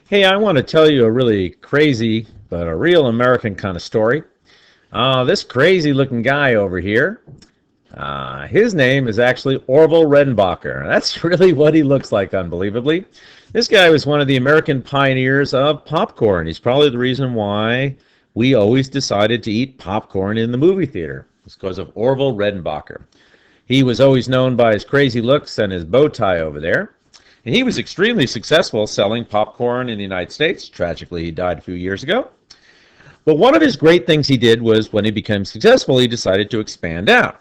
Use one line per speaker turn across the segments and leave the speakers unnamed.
Hey, I want to tell you a really crazy but a real American kind of story. This crazy looking guy over here, his name is actually Orville Redenbacher. That's really what he looks like, unbelievably. This guy was one of the American pioneers of popcorn. He's probably the reason why we always decided to eat popcorn in the movie theater. It's because of Orville Redenbacher. He was always known by his crazy looks and his bow tie over there. And he was extremely successful selling popcorn in the United States. Tragically, he died a few years ago. But one of his great things he did was when he became successful, he decided to expand out.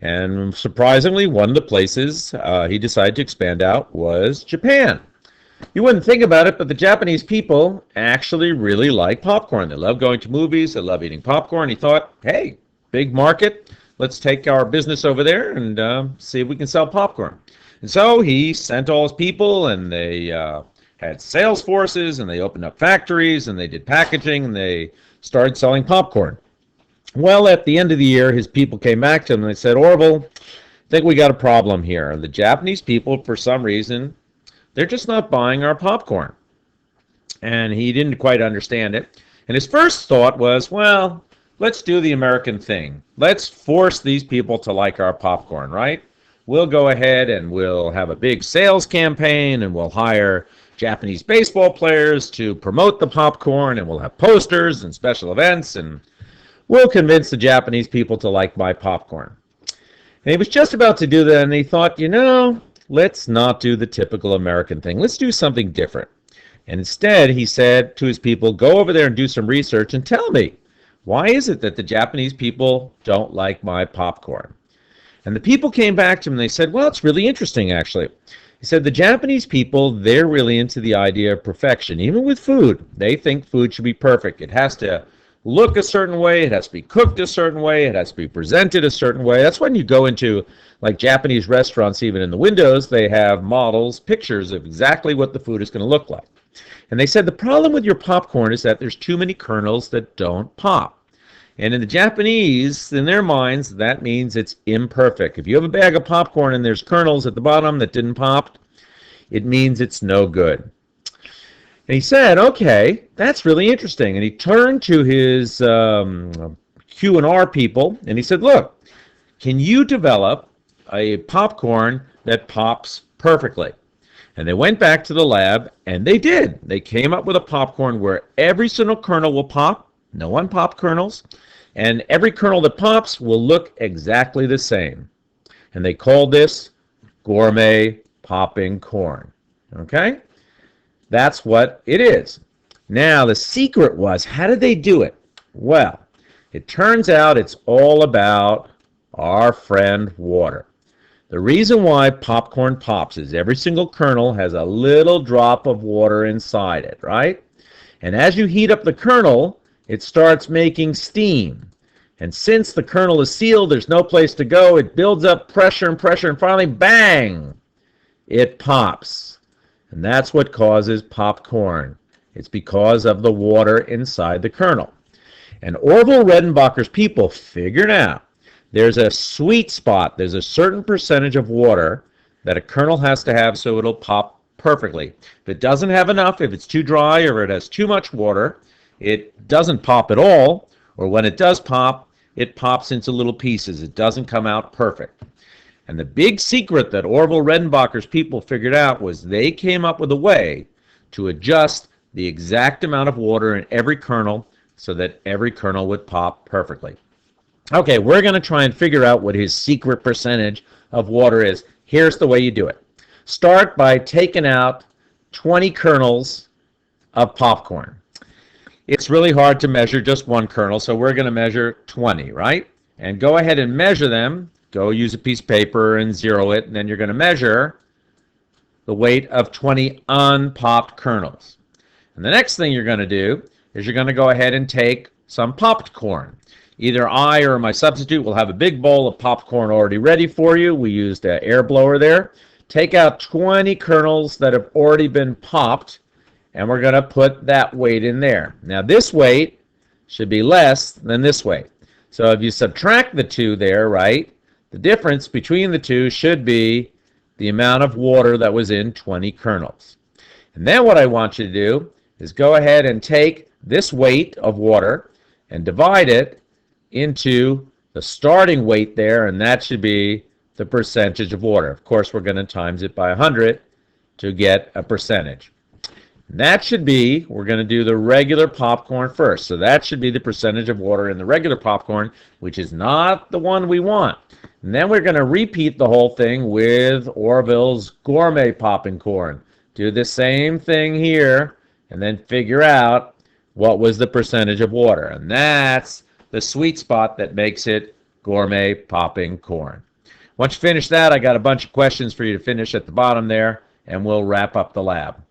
And surprisingly, one of the places he decided to expand out was Japan. You wouldn't think about it, but the Japanese people actually really like popcorn. They love going to movies, they love eating popcorn. He thought, hey, big market, let's take our business over there and see if we can sell popcorn. And so he sent all his people, and they had sales forces, and they opened up factories, and they did packaging, and they started selling popcorn. Well, at the end of the year, his people came back to him, and they said, Orville, I think we got a problem here. The Japanese people, for some reason, they're just not buying our popcorn. And he didn't quite understand it. And his first thought was, well, let's do the American thing. Let's force these people to like our popcorn, right? We'll go ahead and we'll have a big sales campaign, and we'll hire Japanese baseball players to promote the popcorn, and we'll have posters and special events, and we'll convince the Japanese people to like my popcorn. And he was just about to do that, and he thought, let's not do the typical American thing. Let's do something different. And instead, he said to his people, go over there and do some research and tell me, why is it that the Japanese people don't like my popcorn? And the people came back to him and they said, well, it's really interesting, actually. He said the Japanese people, they're really into the idea of perfection. Even with food, they think food should be perfect. It has to look a certain way. It has to be cooked a certain way. It has to be presented a certain way. That's when you go into like Japanese restaurants, even in the windows, they have models, pictures of exactly what the food is going to look like. And they said the problem with your popcorn is that there's too many kernels that don't pop. And in the Japanese, in their minds, that means it's imperfect. If you have a bag of popcorn and there's kernels at the bottom that didn't pop, it means it's no good. And he said, okay, that's really interesting. And he turned to his Q&R people, and he said, look, can you develop a popcorn that pops perfectly? And they went back to the lab, and they did. They came up with a popcorn where every single kernel will pop, no unpopped kernels, and every kernel that pops will look exactly the same. And they called this gourmet popping corn. Okay? That's what it is. Now, the secret was, how did they do it? Well, it turns out it's all about our friend water. The reason why popcorn pops is every single kernel has a little drop of water inside it, right? And as you heat up the kernel, it starts making steam. And since the kernel is sealed, there's no place to go. It builds up pressure, and finally, bang, it pops. And that's what causes popcorn. It's because of the water inside the kernel. And Orville Redenbacher's people figured out there's a sweet spot. There's a certain percentage of water that a kernel has to have so it'll pop perfectly. If it doesn't have enough, if it's too dry or it has too much water, it doesn't pop at all. Or when it does pop, it pops into little pieces. It doesn't come out perfect. And the big secret that Orville Redenbacher's people figured out was they came up with a way to adjust the exact amount of water in every kernel so that every kernel would pop perfectly. Okay, we're going to try and figure out what his secret percentage of water is. Here's the way you do it. Start by taking out 20 kernels of popcorn. It's really hard to measure just one kernel, so we're going to measure 20, right? And go ahead and measure them. Go use a piece of paper and zero it, and then you're going to measure the weight of 20 unpopped kernels. And the next thing you're going to do is you're going to go ahead and take some popped corn. Either I or my substitute will have a big bowl of popcorn already ready for you. We used an air blower there. Take out 20 kernels that have already been popped, and we're going to put that weight in there. Now this weight should be less than this weight. So if you subtract the two there, right, the difference between the two should be the amount of water that was in 20 kernels. And then what I want you to do is go ahead and take this weight of water and divide it into the starting weight there, and that should be the percentage of water. Of course, we're going to times it by 100 to get a percentage. And that should be, we're going to do the regular popcorn first. So that should be the percentage of water in the regular popcorn, which is not the one we want. And then we're going to repeat the whole thing with Orville's Gourmet Popping Corn. Do the same thing here, and then figure out what was the percentage of water. And that's the sweet spot that makes it Gourmet Popping Corn. Once you finish that, I got a bunch of questions for you to finish at the bottom there, and we'll wrap up the lab.